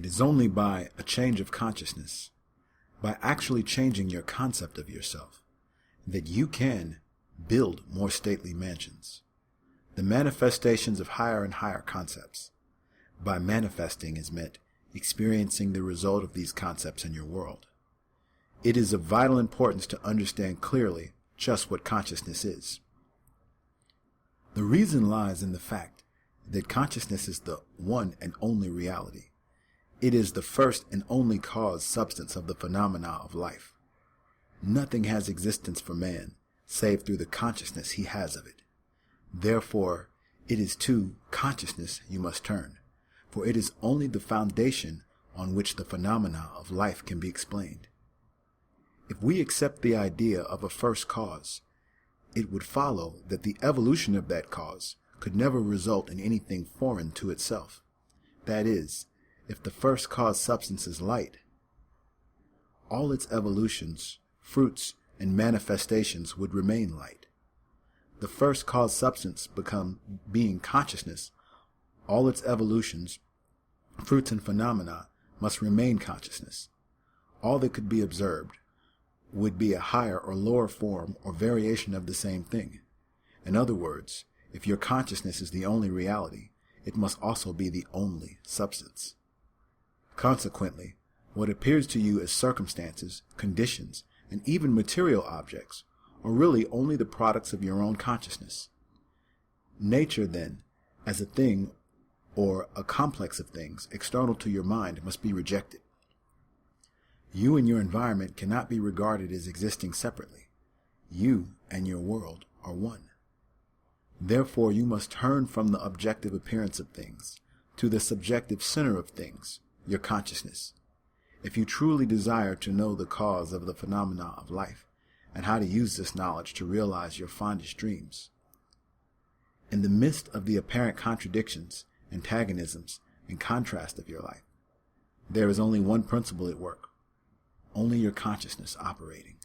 is only by a change of consciousness, by actually changing your concept of yourself, that you can build more stately mansions. The manifestations of higher and higher concepts. By manifesting is meant experiencing the result of these concepts in your world. It is of vital importance to understand clearly just what consciousness is. The reason lies in the fact that consciousness is the one and only reality. It is the first and only cause substance of the phenomena of life. Nothing has existence for man save through the consciousness he has of it. Therefore, it is to consciousness you must turn, for it is only the foundation on which the phenomena of life can be explained. If we accept the idea of a first cause, it would follow that the evolution of that cause could never result in anything foreign to itself. That is, if the first cause substance is light, all its evolutions, fruits, and manifestations would remain light. The first cause substance being consciousness, all its evolutions, fruits, and phenomena must remain consciousness. All that could be observed would be a higher or lower form or variation of the same thing. In other words, if your consciousness is the only reality, it must also be the only substance. Consequently, what appears to you as circumstances, conditions, and even material objects are really only the products of your own consciousness. Nature, then, as a thing or a complex of things external to your mind, must be rejected. You and your environment cannot be regarded as existing separately. You and your world are one. Therefore, you must turn from the objective appearance of things to the subjective center of things, your consciousness, if you truly desire to know the cause of the phenomena of life and how to use this knowledge to realize your fondest dreams. In the midst of the apparent contradictions, antagonisms, and contrast of your life, there is only one principle at work, only your consciousness operating.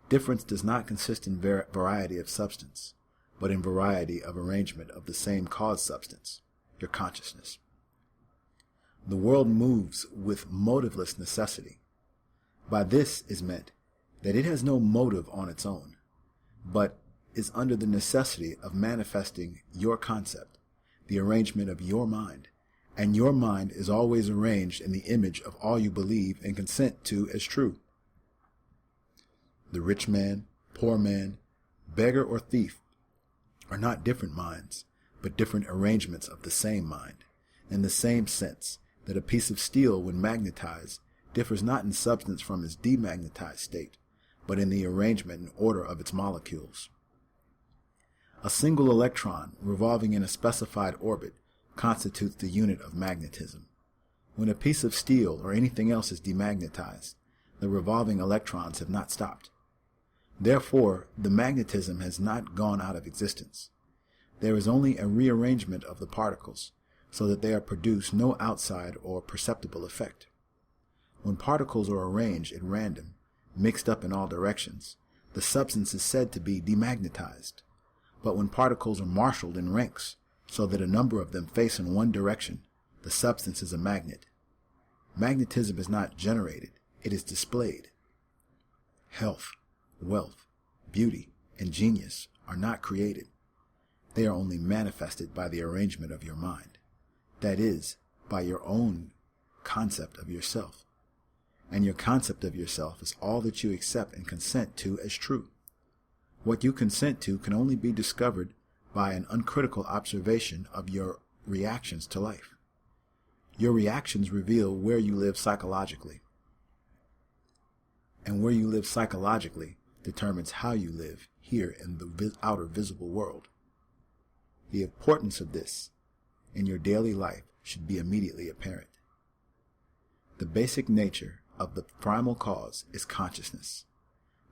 Difference does not consist in variety of substance, but in variety of arrangement of the same cause substance, your consciousness. The world moves with motiveless necessity. By this is meant that it has no motive on its own, but is under the necessity of manifesting your concept, the arrangement of your mind, and your mind is always arranged in the image of all you believe and consent to as true. The rich man, poor man, beggar, or thief are not different minds, but different arrangements of the same mind, in the same sense that a piece of steel, when magnetized, differs not in substance from its demagnetized state, but in the arrangement and order of its molecules. A single electron revolving in a specified orbit constitutes the unit of magnetism. When a piece of steel or anything else is demagnetized, the revolving electrons have not stopped. Therefore, the magnetism has not gone out of existence. There is only a rearrangement of the particles, so that there produce no outside or perceptible effect. When particles are arranged at random, mixed up in all directions, the substance is said to be demagnetized. But when particles are marshaled in ranks, so that a number of them face in one direction, the substance is a magnet. Magnetism is not generated, it is displayed. Health, wealth, beauty, and genius are not created. They are only manifested by the arrangement of your mind. That is, by your own concept of yourself. And your concept of yourself is all that you accept and consent to as true. What you consent to can only be discovered by an uncritical observation of your reactions to life. Your reactions reveal where you live psychologically. And where you live psychologically determines how you live here in the outer visible world. The importance of this in your daily life should be immediately apparent. The basic nature of the primal cause is consciousness.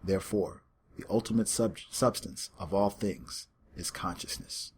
Therefore, the ultimate substance of all things is consciousness.